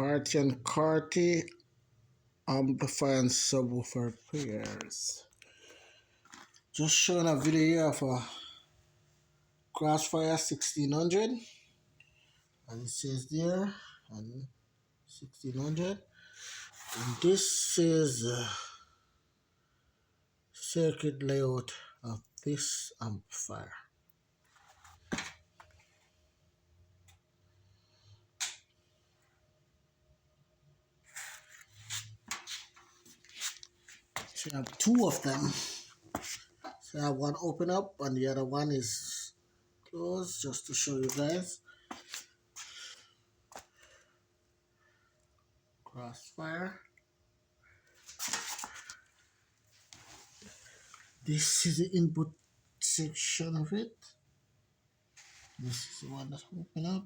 Carti and Carti amplifier and subwoofer pairs. Just showing a video here of a Crossfire 1600, as it says there, and 1600. And this is the circuit layout of this amplifier. So I have two of them. So I have one open up and the other one is closed, just to show you guys. Crossfire. This is the input section of it. This is the one that's open up.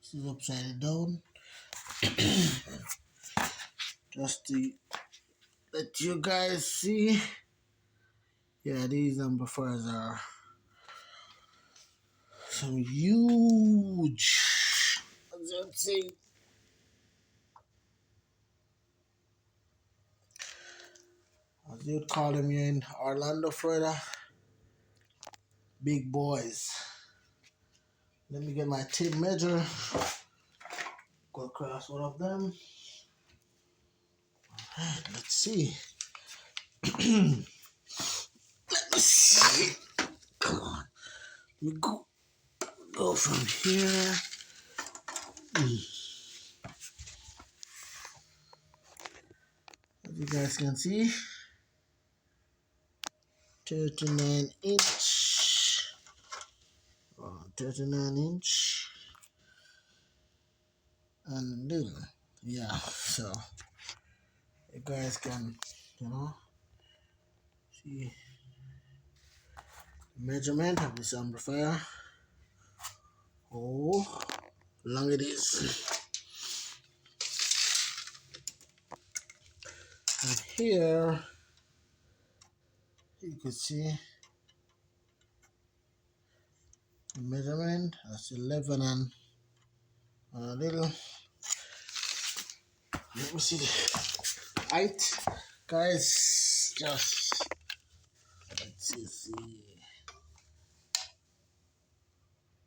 This is upside down. Just to let you guys see. Yeah, these amplifiers are some huge, as you see. As you'd call them here in Orlando, Florida, big boys. Let me get my tape measure. Go across one of them. Alright, let's see. Let me see. Come on. Let me go from here. As you guys can see, 39 inch. 39 inch. And little. Yeah, so you guys can, see the measurement of this amplifier. Oh, how long it is. And here you can see the measurement. That's 11 and a little. Let me see the height, guys. Just let's see.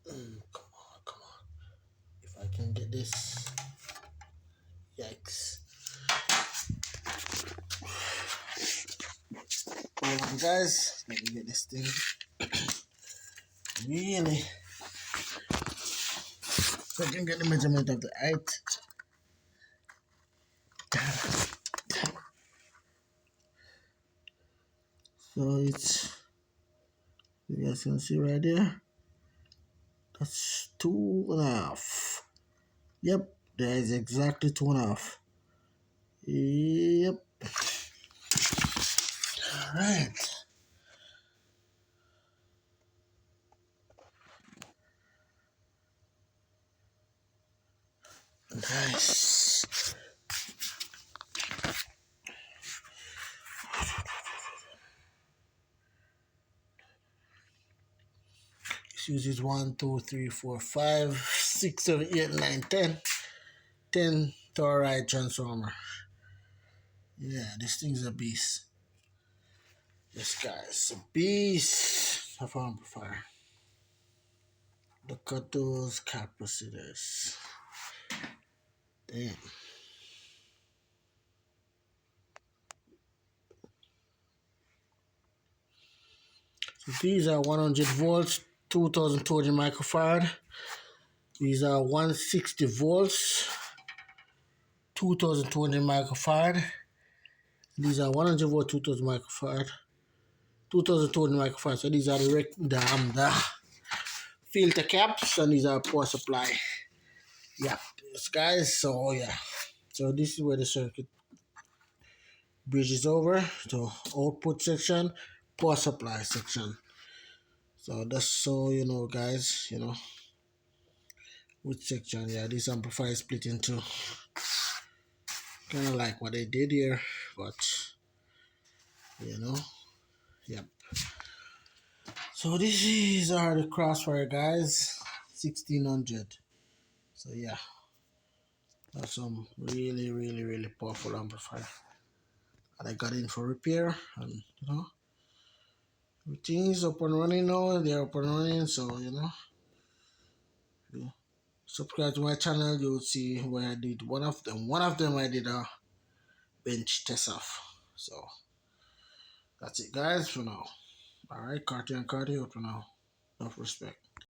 Come on. If I can get this. Yikes. Hold on, guys. Let me get this thing. Really. So I can get the measurement of the height. So it's, you guys can see right there. That's 2.5. Yep, that is exactly 2.5. Yep. Alright. Nice. This uses 1, 2, 3, 4, 5, 6, 7, 8, 9, 10. 10 toroid transformer. Yeah, this thing's a beast. This guy's a beast of amplifier. Look at those capacitors. Damn. So these are 100 volts, 2200 microfarad. These are 160 volts, 2200 microfarad. These are 100 volt, 2000 microfarad, 2200 microfarad. So these are the filter caps, and these are power supply. Yeah, this guys. So yeah, so this is where the circuit bridges over to output section, power supply section. So that's so you know, guys. Which section. Yeah, this amplifier is split into. Kind of like what they did here, but yep. So these are the Crossfire, guys, 1600. So yeah, That's some really, really, really powerful amplifier. And I got in for repair, and everything is up and running now. They're up and running, so you subscribe to my channel, you'll see where I did one of them. One of them I did a bench test off. So that's it, guys, for now. Alright, Carti and Carti out for now. Enough respect.